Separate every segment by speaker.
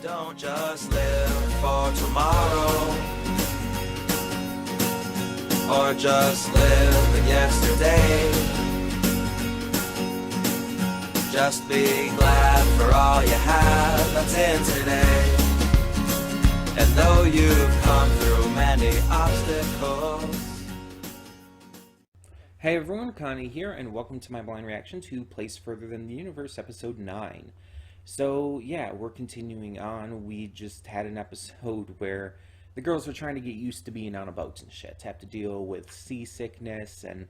Speaker 1: Don't just live for tomorrow, or just live in yesterday. Just be glad for all you have that's in today. And though you've come through many obstacles.
Speaker 2: Hey everyone, Connie here, and welcome to my blind reaction to Place Further Than the Universe, episode 9. So, yeah, we're continuing on. We just had an episode where the girls were trying to get used to being on a boat and shit. Have to deal with seasickness and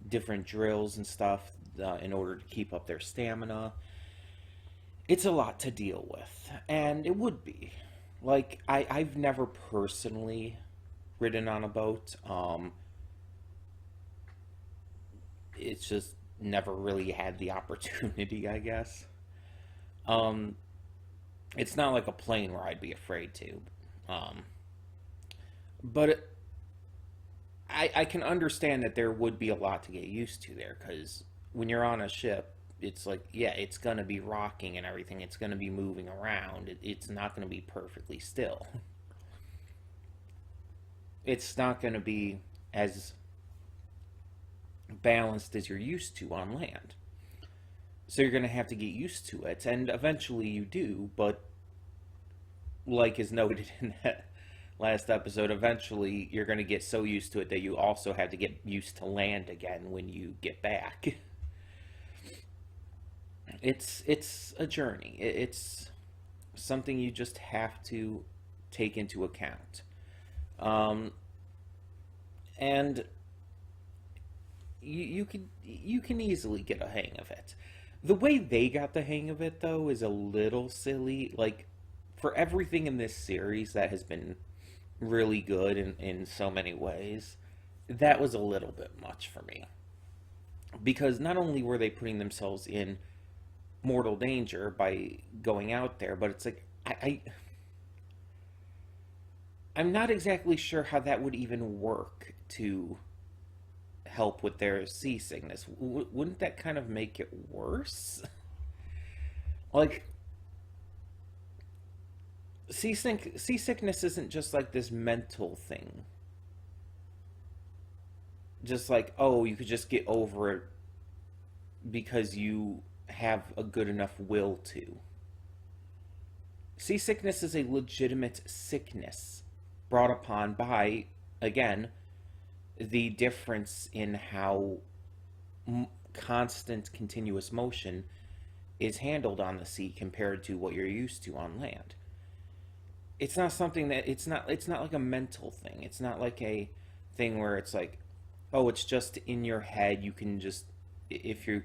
Speaker 2: different drills and stuff in order to keep up their stamina. It's a lot to deal with, and it would be. Like, I've never personally ridden on a boat. It's just never really had the opportunity, I guess. It's not like a plane where I'd be afraid to. But I can understand that there would be a lot to get used to there, because when you're on a ship, it's like, yeah, it's going to be rocking and everything. It's going to be moving around. It's not going to be perfectly still. It's not going to be as balanced as you're used to on land. So you're going to have to get used to it, and eventually you do, but like is noted in that last episode, eventually you're going to get so used to it that you also have to get used to land again when you get back. It's a journey. It's something you just have to take into account. And you can easily get a hang of it. The way they got the hang of it, though, is a little silly. Like, for everything in this series that has been really good in so many ways, that was a little bit much for me. Because not only were they putting themselves in mortal danger by going out there, but it's like, I'm not exactly sure how that would even work to help with their seasickness. Wouldn't that kind of make it worse? Like, seasickness isn't just like this mental thing. Just like, oh, you could just get over it because you have a good enough will to. Seasickness is a legitimate sickness brought upon by, again, the difference in how constant continuous motion is handled on the sea compared to what you're used to on land. It's not something that it's not like a mental thing. It's not like a thing where it's like, oh, it's just in your head. You can just, if you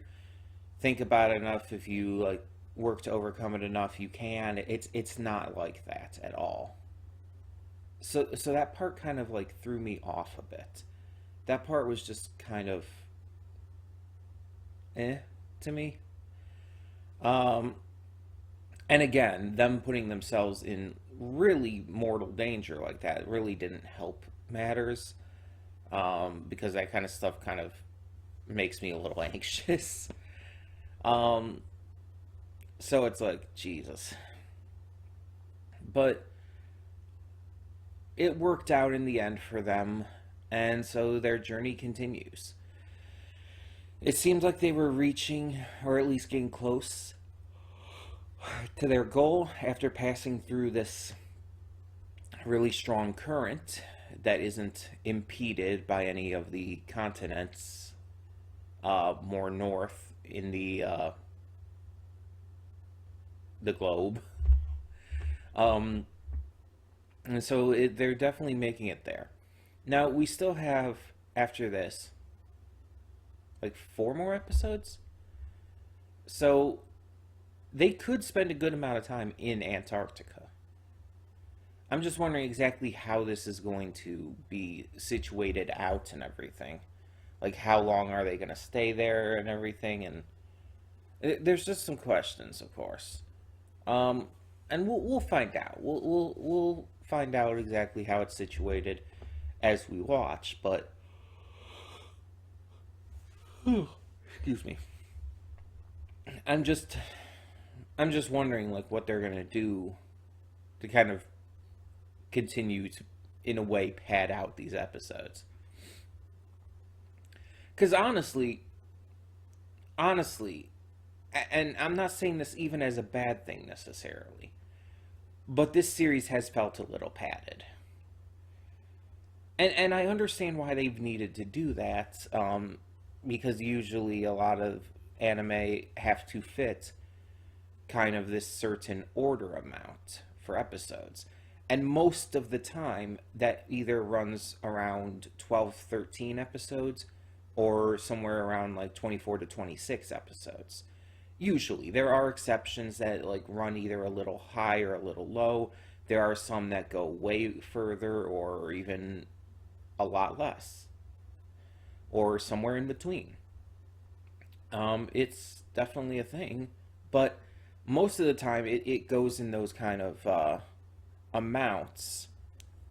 Speaker 2: think about it enough, if you like work to overcome it enough, you can. It's not like that at all. So that part kind of like threw me off a bit. That part was just kind of to me. And again, them putting themselves in really mortal danger like that really didn't help matters, because that kind of stuff kind of makes me a little anxious. So it's like, Jesus. But it worked out in the end for them, and so their journey continues. It seems like they were reaching, or at least getting close, to their goal after passing through this really strong current that isn't impeded by any of the continents more north in the globe. And so they're definitely making it there. Now, we still have, after this, like 4 more episodes? So, they could spend a good amount of time in Antarctica. I'm just wondering exactly how this is going to be situated out and everything. Like, how long are they going to stay there and everything? And there's just some questions, of course. And we'll find out. We'll find out exactly how it's situated as we watch, but excuse me. I'm just I'm just wondering, like, what they're gonna do to kind of continue to, in a way, pad out these episodes. Because honestly, and I'm not saying this even as a bad thing necessarily, but this series has felt a little padded. And I understand why they've needed to do that, because usually a lot of anime have to fit kind of this certain order amount for episodes. And most of the time, that either runs around 12, 13 episodes, or somewhere around like 24 to 26 episodes. Usually. There are exceptions that like run either a little high or a little low. There are some that go way further or even a lot less. Or somewhere in between. It's definitely a thing. But most of the time it goes in those kind of amounts.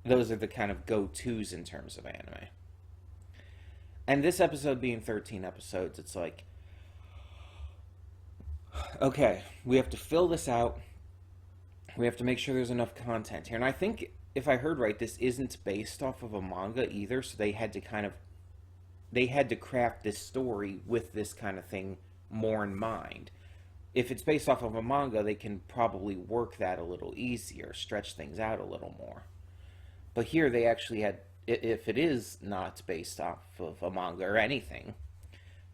Speaker 2: Those are the kind of go-tos in terms of anime. And this episode being 13 episodes, it's like, okay, we have to fill this out. We have to make sure there's enough content here. And I think, if I heard right, this isn't based off of a manga either, so they had to craft this story with this kind of thing more in mind. If it's based off of a manga, they can probably work that a little easier, stretch things out a little more. But here they actually had, if it is not based off of a manga or anything,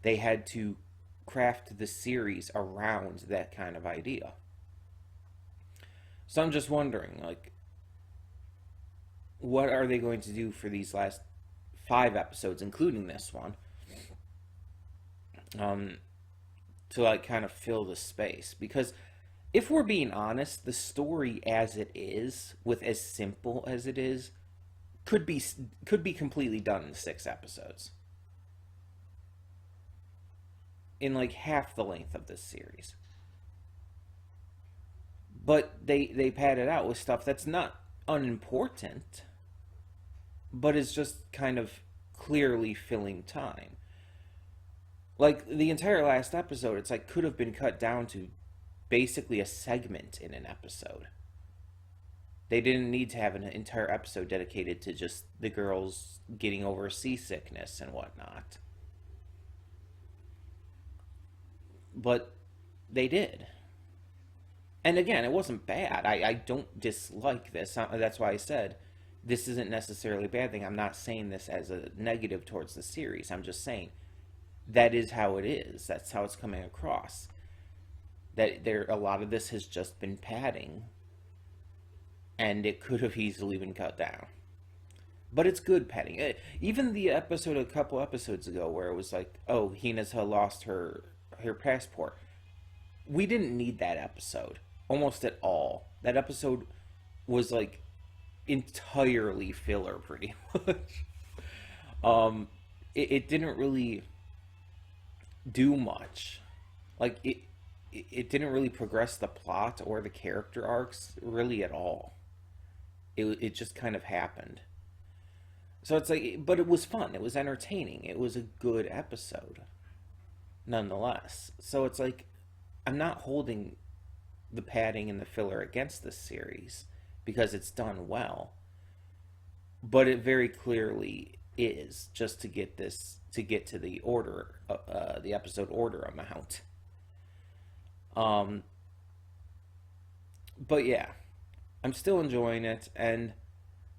Speaker 2: they had to craft the series around that kind of idea. So I'm just wondering, like, what are they going to do for these last 5 episodes, including this one, to like kind of fill the space? Because if we're being honest, the story as it is, with as simple as it is, could be completely done in 6 episodes, in like half the length of this series. But they pad it out with stuff that's not unimportant, but is just kind of clearly filling time. Like the entire last episode, it's like could have been cut down to basically a segment in an episode. They didn't need to have an entire episode dedicated to just the girls getting over seasickness and whatnot. But they did. And again, it wasn't bad. I don't dislike this. That's why I said this isn't necessarily a bad thing. I'm not saying this as a negative towards the series. I'm just saying that is how it is. That's how it's coming across. That a lot of this has just been padding, and it could have easily been cut down. But it's good padding. Even the episode a couple episodes ago where it was like, oh, Hinata lost her passport. We didn't need that episode almost at all. That episode was like entirely filler, pretty much. It didn't really do much. Like it didn't really progress the plot or the character arcs really at all. It just kind of happened. So it's like, but it was fun. It was entertaining. It was a good episode, nonetheless. So it's like, I'm not holding the padding and the filler against this series because it's done well, but it very clearly is just to get to the order, the episode order amount. But yeah, I'm still enjoying it, and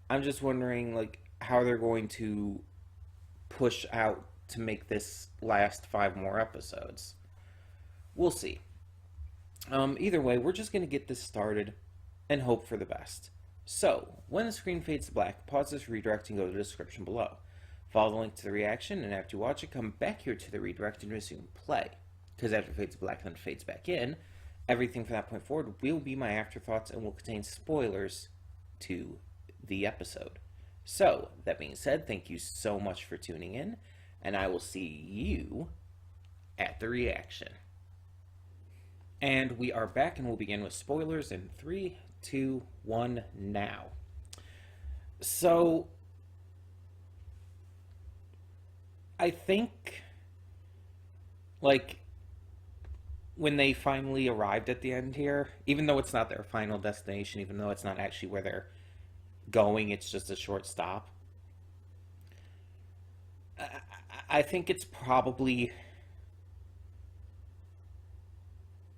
Speaker 2: I'm just wondering like how they're going to push out to make this last 5 more episodes. We'll see. Either way, we're just going to get this started and hope for the best. So, when the screen fades to black, pause this redirect and go to the description below. Follow the link to the reaction, and after you watch it, come back here to the redirect and resume play. Because after it fades to black and then fades back in, everything from that point forward will be my afterthoughts and will contain spoilers to the episode. So, that being said, thank you so much for tuning in, and I will see you at the reaction. And we are back, and we'll begin with spoilers in 3, 2, 1, now. So, I think, like, when they finally arrived at the end here, even though it's not their final destination, even though it's not actually where they're going, it's just a short stop. I think it's probably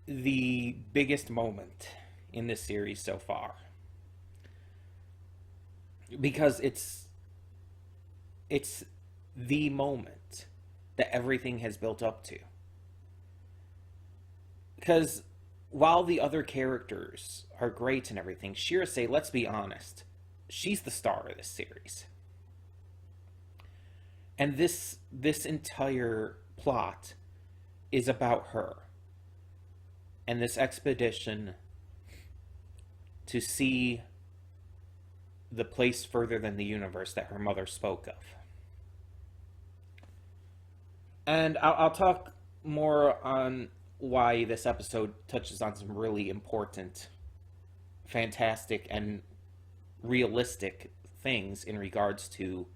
Speaker 2: the biggest moment in this series so far, because it's the moment that everything has built up to. Because while the other characters are great and everything, Shirase, let's be honest, she's the star of this series. And this entire plot is about her and this expedition to see the place further than the universe that her mother spoke of. And I'll talk more on why this episode touches on some really important, fantastic, and realistic things in regards to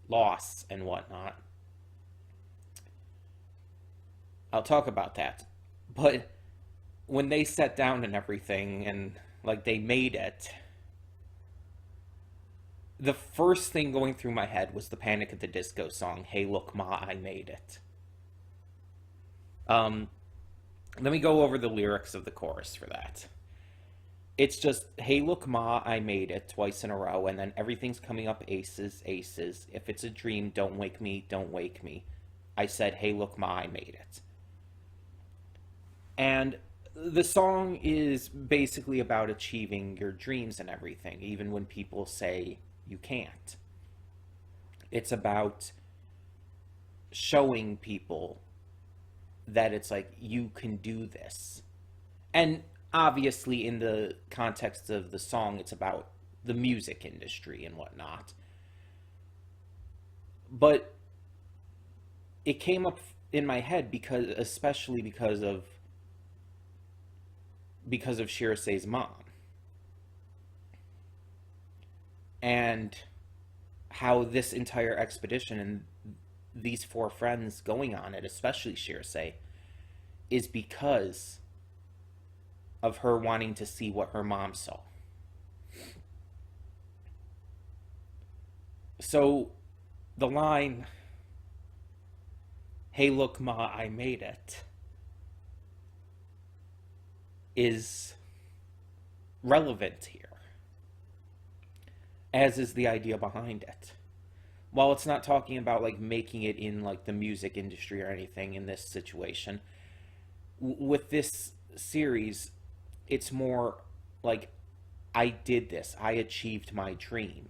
Speaker 2: loss and whatnot. I'll talk about that. But when they sat down and everything and like they made it, the first thing going through my head was the Panic at the Disco song, Hey Look Ma, I Made It. Let me go over the lyrics of the chorus for that. It's just, hey look ma, I made it, twice in a row, and then everything's coming up aces, aces. If it's a dream, don't wake me, don't wake me. I said, hey look ma, I made it. And the song is basically about achieving your dreams and everything, even when people say you can't. It's about showing people that it's like, you can do this. And obviously in the context of the song, it's about the music industry and whatnot. But it came up in my head especially because of Shirase's mom. And how this entire expedition and these four friends going on it, especially Shirase, is because of her wanting to see what her mom saw. So the line, hey look ma, I made it, is relevant here, as is the idea behind it. While it's not talking about like making it in like the music industry or anything in this situation, with this series, it's more like, I did this, I achieved my dream,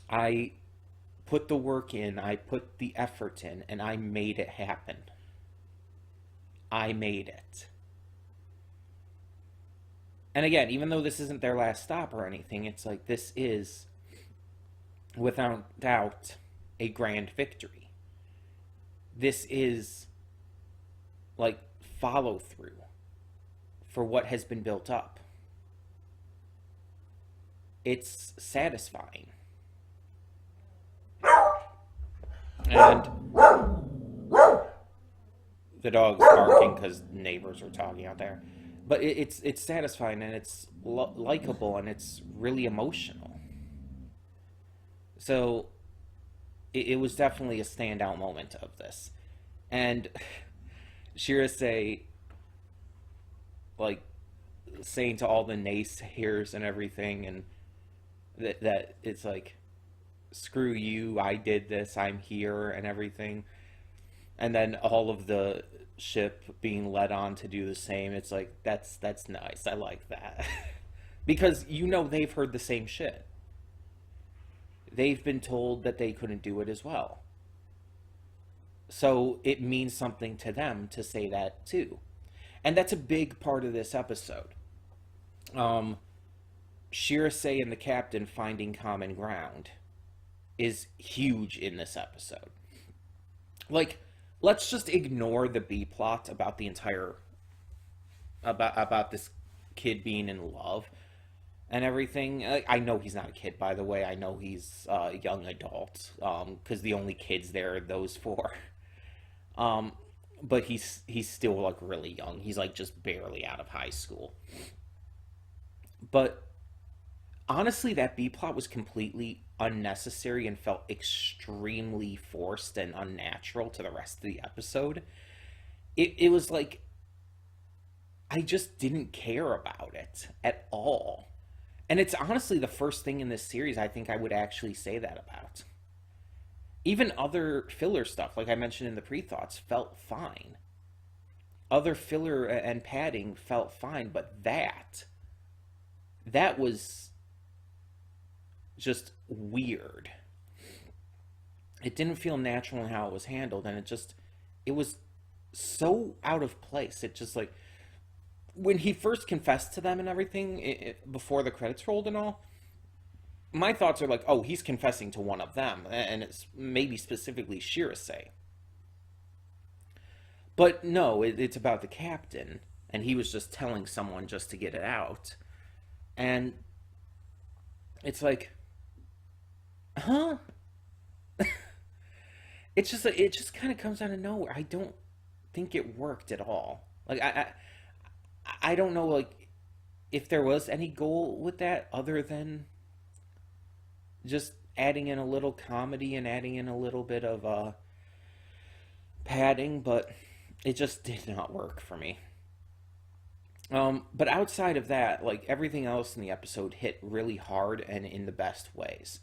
Speaker 2: I put the work in, I put the effort in, and I made it happen. I made it. And again, even though this isn't their last stop or anything, it's like, this is without doubt a grand victory. This is like follow through for what has been built up. It's satisfying. And the dog's barking because neighbors are talking out there. But it's satisfying, and it's likable, and it's really emotional. So it was definitely a standout moment of this. And Shirase, like, saying to all the naysayers and everything, and that it's like, screw you, I did this, I'm here, and everything. And then all of the ship being led on to do the same. It's like, that's nice. I like that. Because they've heard the same shit. They've been told that they couldn't do it as well. So it means something to them to say that too. And that's a big part of this episode. Shirase and the captain finding common ground is huge in this episode. Like, let's just ignore the B plot about the entire about this kid being in love and everything. I know he's not a kid, by the way. I know he's a young adult, because the only kids there are those four. but he's still like really young. He's like just barely out of high school. But honestly, that B plot was completely unnecessary and felt extremely forced and unnatural to the rest of the episode. It was like I just didn't care about it at all. And it's honestly the first thing in this series I think I would actually say that about. Even other filler stuff, like I mentioned in the pre-thoughts, felt fine. Other filler and padding felt fine, but that was just weird. It didn't feel natural in how it was handled, and it was so out of place. It just like when he first confessed to them and everything before the credits rolled and all, my thoughts are like, oh, he's confessing to one of them, and it's maybe specifically Shirase. But no, it's about the captain, and he was just telling someone just to get it out. And it's like, huh? It just kind of comes out of nowhere. I don't think it worked at all. Like I don't know like if there was any goal with that other than just adding in a little comedy and adding in a little bit of padding, but it just did not work for me. But outside of that, like everything else in the episode hit really hard and in the best ways.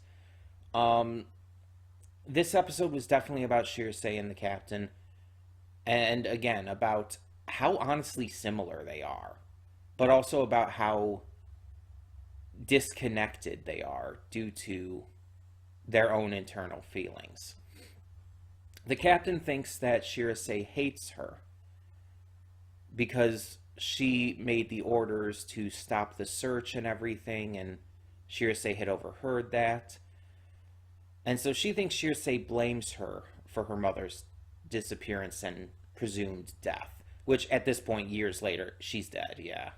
Speaker 2: This episode was definitely about Shirase and the captain, and again about how honestly similar they are, but also about how disconnected they are due to their own internal feelings. The captain thinks that Shirase hates her because she made the orders to stop the search and everything, and Shirase had overheard that. And so she thinks Shirase blames her for her mother's disappearance and presumed death, which at this point, years later, she's dead, yeah.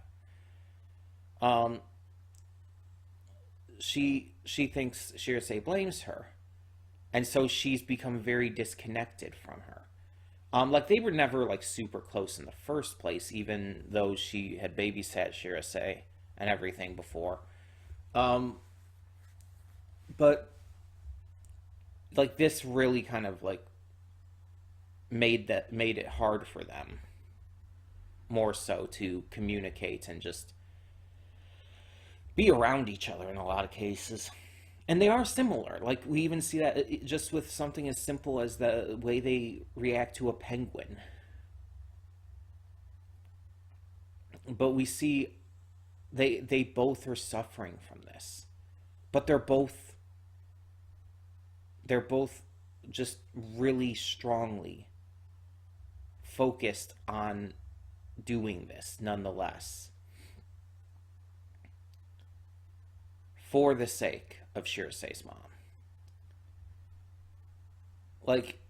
Speaker 2: She thinks Shirase blames her, and so she's become very disconnected from her. Like they were never like super close in the first place, even though she had babysat Shirase and everything before. But like this really kind of like made it hard for them more so to communicate and just be around each other in a lot of cases. And they are similar. Like we even see that just with something as simple as the way they react to a penguin. But we see they both are suffering from this. But they're both just really strongly focused on doing this nonetheless. For the sake of Shirase's mom. Like,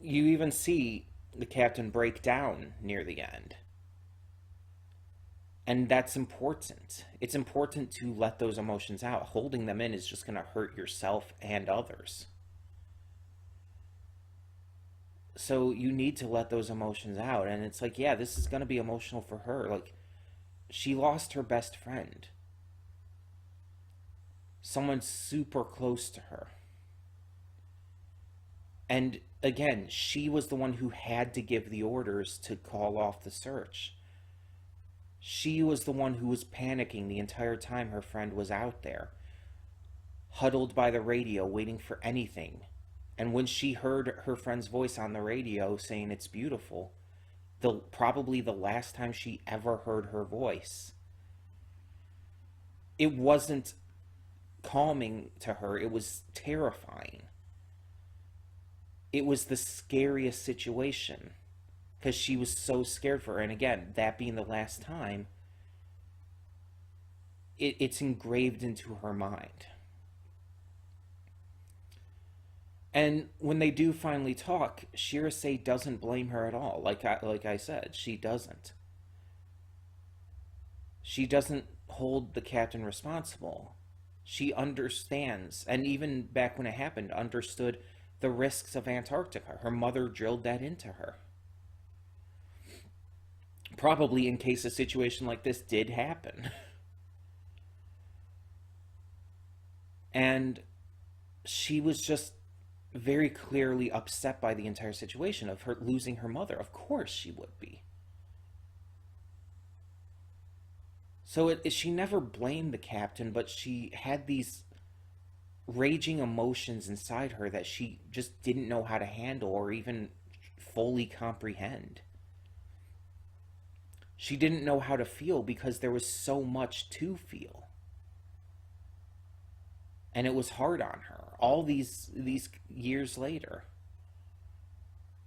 Speaker 2: you even see the captain break down near the end. And that's important. It's important to let those emotions out. Holding them in is just going to hurt yourself and others. So you need to let those emotions out. And it's like, yeah, this is going to be emotional for her. Like, she lost her best friend. Someone super close to her. And again, she was the one who had to give the orders to call off the search. She was the one who was panicking the entire time her friend was out there, huddled by the radio, waiting for anything. And when she heard her friend's voice on the radio saying it's beautiful, probably the last time she ever heard her voice, it wasn't calming to her, it was terrifying. It was the scariest situation because she was so scared for her. And again, that being the last time, it's engraved into her mind. And when they do finally talk, Shirase doesn't blame her at all. Like I said, she doesn't. She doesn't hold the captain responsible. She understands, and even back when it happened, understood the risks of Antarctica. Her mother drilled that into her. Probably in case a situation like this did happen. And she was just very clearly upset by the entire situation of her losing her mother. Of course she would be. So she never blamed the captain, but she had these raging emotions inside her that she just didn't know how to handle or even fully comprehend. She didn't know how to feel because there was so much to feel. And it was hard on her all these years later.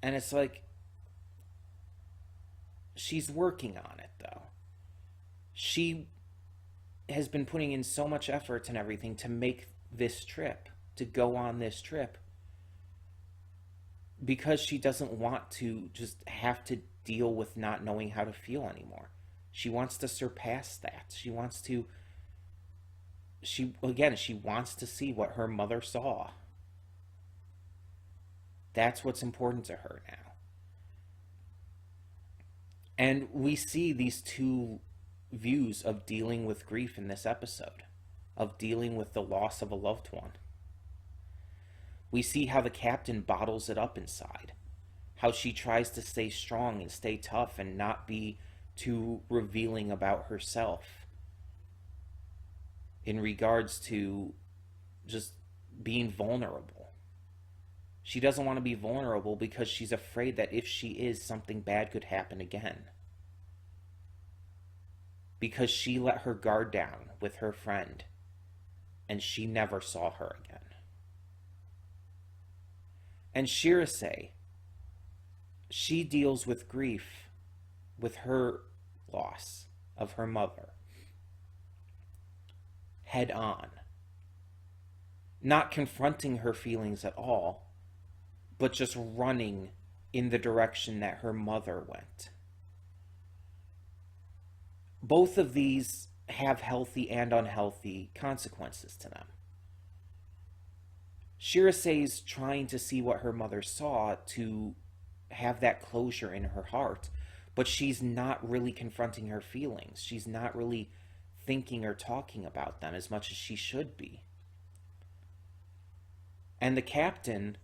Speaker 2: And it's like, she's working on it though. She has been putting in so much effort and everything to make this trip, to go on this trip, because she doesn't want to just have to deal with not knowing how to feel anymore. She wants to surpass that. She wants to see what her mother saw. That's what's important to her now. And we see these two views of dealing with grief in this episode, of dealing with the loss of a loved one. We see how the captain bottles it up inside, how she tries to stay strong and stay tough and not be too revealing about herself in regards to just being vulnerable. She doesn't want to be vulnerable because she's afraid that if she is, something bad could happen again. Because she let her guard down with her friend, and she never saw her again. And Shirase, she deals with grief, with her loss of her mother, head on. Not confronting her feelings at all, but just running in the direction that her mother went. Both of these have healthy and unhealthy consequences to them. Shirase's trying to see what her mother saw to have that closure in her heart, but she's not really confronting her feelings. She's not really thinking or talking about them as much as she should be. And the captain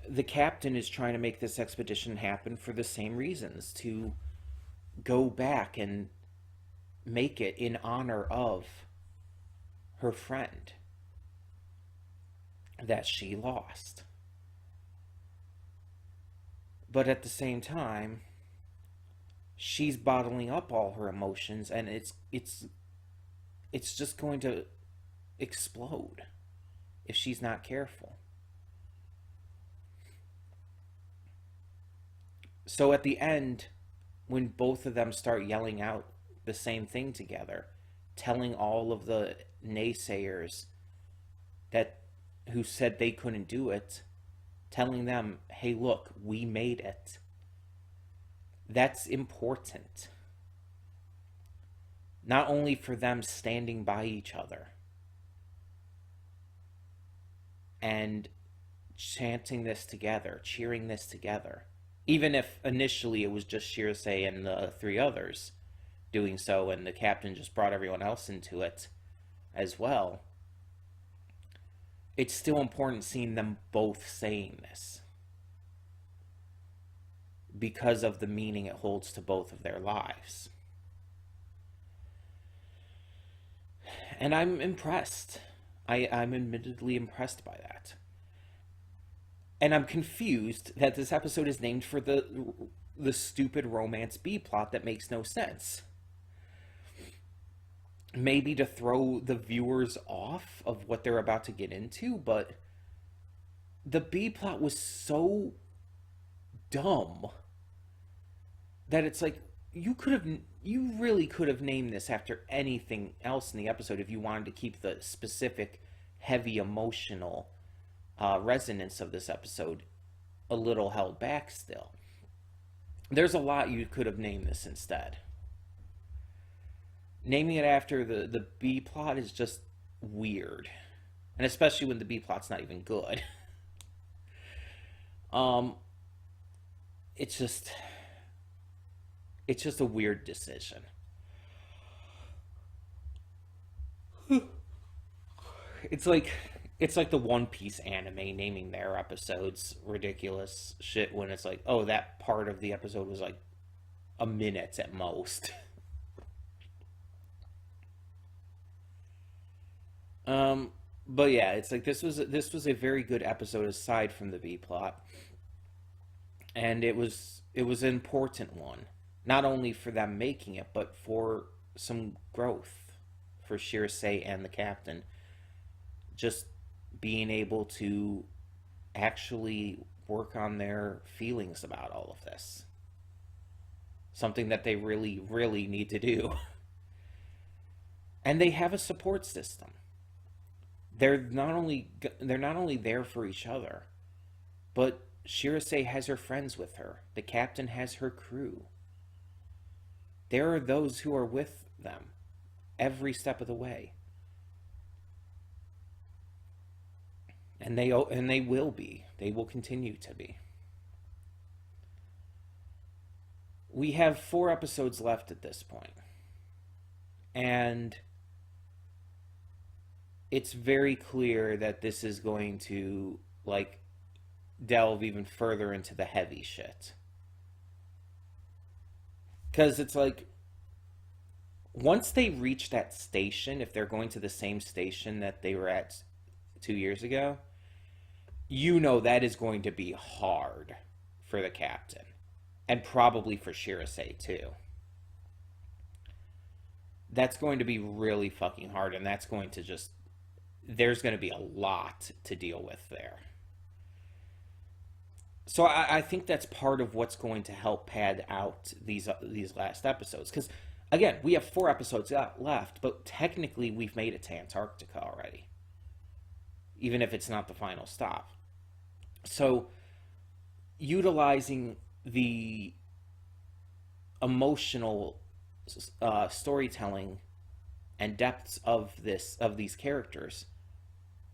Speaker 2: is trying to make this expedition happen for the same reasons, to go back and make it in honor of her friend that she lost. But at the same time, she's bottling up all her emotions, and it's just going to explode if she's not careful. So at the end, when both of them start yelling out the same thing together, telling all of the naysayers who said they couldn't do it, telling them, hey, look, we made it. That's important. Not only for them standing by each other and chanting this together, cheering this together, even if initially it was just Shirase and the three others doing so, and the captain just brought everyone else into it as well, it's still important seeing them both saying this because of the meaning it holds to both of their lives. And I'm impressed. I'm admittedly impressed by that. And I'm confused that this episode is named for the stupid romance B plot that makes no sense. Maybe to throw the viewers off of what they're about to get into, but the B plot was so dumb that it's like, you really could have named this after anything else in the episode if you wanted to keep the specific heavy emotional resonance of this episode a little held back still. There's a lot you could have named this instead. Naming it after the B plot is just weird. And especially when the B plot's not even good. It's just, It's just a weird decision. It's like it's like the One Piece anime naming their episodes ridiculous shit when it's like, oh, that part of the episode was like a minute at most. Um, but yeah, it's like this was a very good episode aside from the B plot, and it was an important one, not only for them making it, but for some growth for Shirsei and the captain, just being able to actually work on their feelings about all of this, something that they really really need to do. And they have a support system. They're not only there for each other, but Shirsei has her friends with her. The captain has her crew. There are those who are with them every step of the way, and they will be. They will continue to be. We have 4 episodes left at this point, and it's very clear that this is going to like delve even further into the heavy shit. Because it's like, once they reach that station, if they're going to the same station that they were at 2 years ago, that is going to be hard for the captain. And probably for Shirsei too. That's going to be really fucking hard, and that's going to just... There's going to be a lot to deal with there. So I think that's part of what's going to help pad out these last episodes. Because, again, we have 4 episodes left, but technically we've made it to Antarctica already. Even if it's not the final stop. So, utilizing the emotional storytelling and depths of these characters,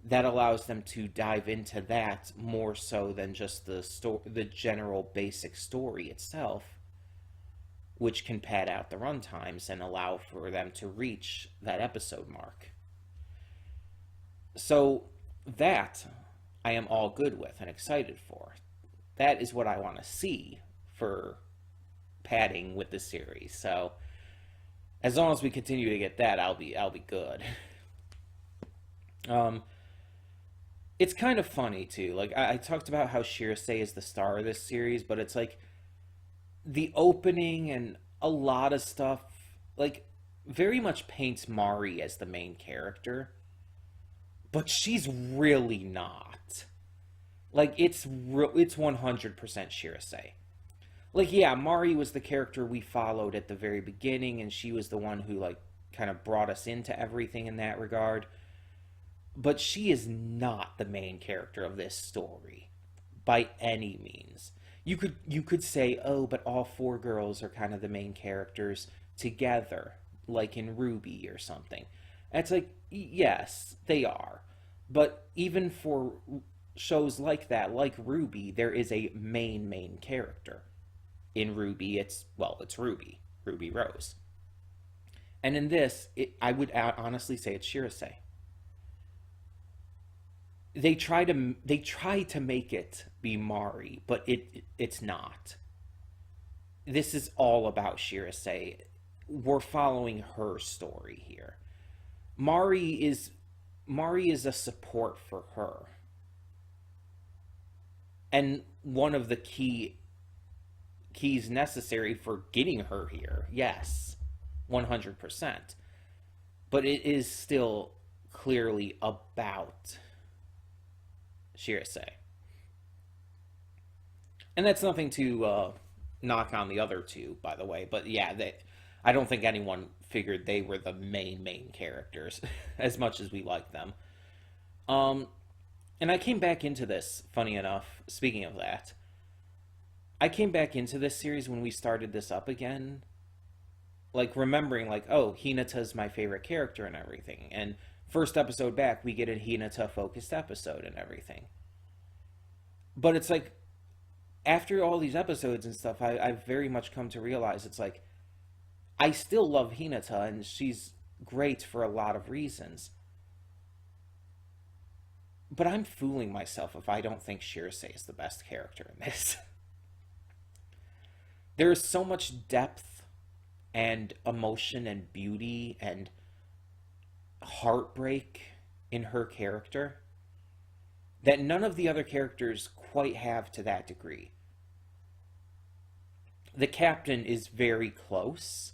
Speaker 2: that allows them to dive into that more so than just the general basic story itself, which can pad out the runtimes and allow for them to reach that episode mark. So that I am all good with and excited for. That is what I want to see for padding with the series. So as long as we continue to get that, I'll be good. It's kind of funny too. Like I talked about how Shirsei is the star of this series, but it's like the opening and a lot of stuff like very much paints Mari as the main character, but she's really not. Like it's 100% Shirsei. Like, yeah, Mari was the character we followed at the very beginning, and she was the one who like kind of brought us into everything in that regard. But she is not the main character of this story by any means. You could say, oh, but all 4 girls are kind of the main characters together, like in Ruby or something. And it's like, yes, they are. But even for shows like that, like Ruby, there is a main character. In Ruby, it's Ruby Rose. And in this, I would honestly say it's Shirsei. They try to make it be Mari, but it's not. This is all about Shirsei. We're following her story here. Mari is a support for her. And one of the keys necessary for getting her here. Yes. 100%. But it is still clearly about Shirsei. And that's nothing to knock on the other 2, by the way. But yeah, I don't think anyone figured they were the main characters as much as we like them. And I came back into this, funny enough, speaking of that, I came back into this series when we started this up again, like remembering like, oh, Hinata's my favorite character and everything. And first episode back, we get a Hinata focused episode and everything. But it's like, after all these episodes and stuff, I've very much come to realize it's like, I still love Hinata, and she's great for a lot of reasons. But I'm fooling myself if I don't think Shirsei is the best character in this. There is so much depth and emotion and beauty and heartbreak in her character that none of the other characters quite have to that degree. The captain is very close,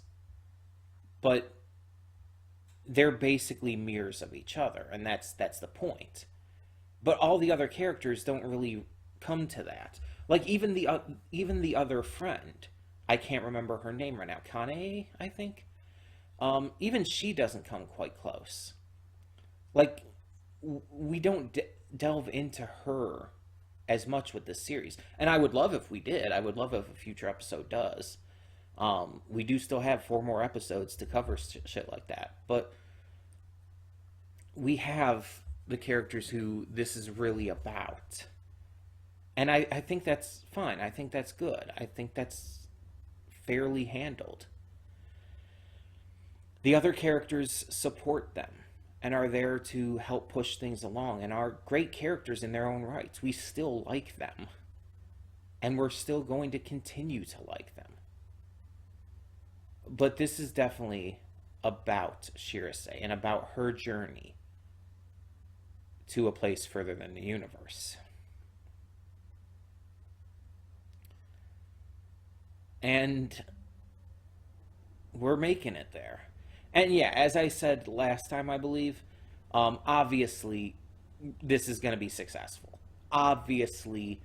Speaker 2: but they're basically mirrors of each other, and that's the point. But all the other characters don't really come to that. Like even the other friend, I can't remember her name right now. Connie, I think. Even she doesn't come quite close. Like we don't delve into her as much with this series, and I would love if we did. I would love if a future episode does. We do still have 4 more episodes to cover shit like that, but we have the characters who this is really about. And I think that's fine. I think that's good. I think that's fairly handled. The other characters support them and are there to help push things along and are great characters in their own rights. We still like them. And we're still going to continue to like them. But this is definitely about Shirsei and about her journey to a place further than the universe. And we're making it there. And yeah, as I said last time, I believe, obviously, this is going to be successful. Obviously,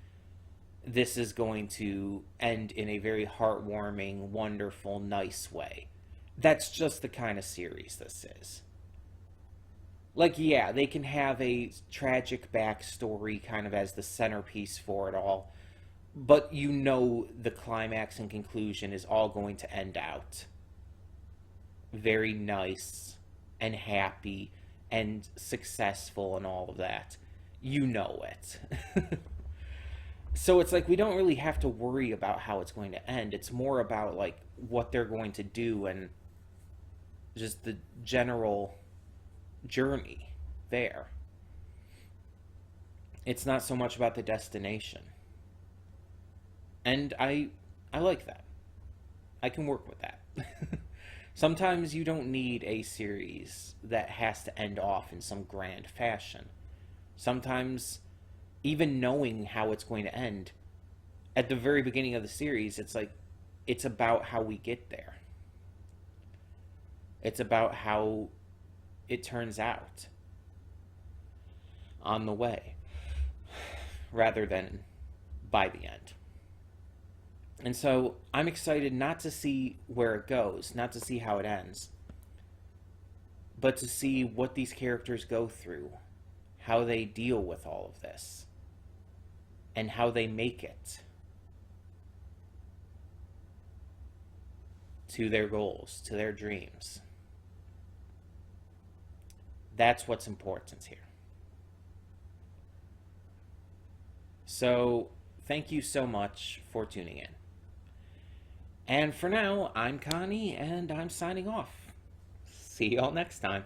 Speaker 2: this is going to end in a very heartwarming, wonderful, nice way. That's just the kind of series this is. Like, yeah, they can have a tragic backstory kind of as the centerpiece for it all, but you know the climax and conclusion is all going to end out very nice and happy and successful and all of that. You know it. So it's like we don't really have to worry about how it's going to end. It's more about like what they're going to do and just the general journey there. It's not so much about the destination. And I like that. I can work with that. Sometimes you don't need a series that has to end off in some grand fashion. Sometimes, even knowing how it's going to end, at the very beginning of the series, it's like, it's about how we get there. It's about how it turns out on the way, rather than by the end. And so I'm excited not to see where it goes, not to see how it ends, but to see what these characters go through, how they deal with all of this, and how they make it to their goals, to their dreams. That's what's important here. So, thank you so much for tuning in. And for now, I'm Connie, and I'm signing off. See y'all next time.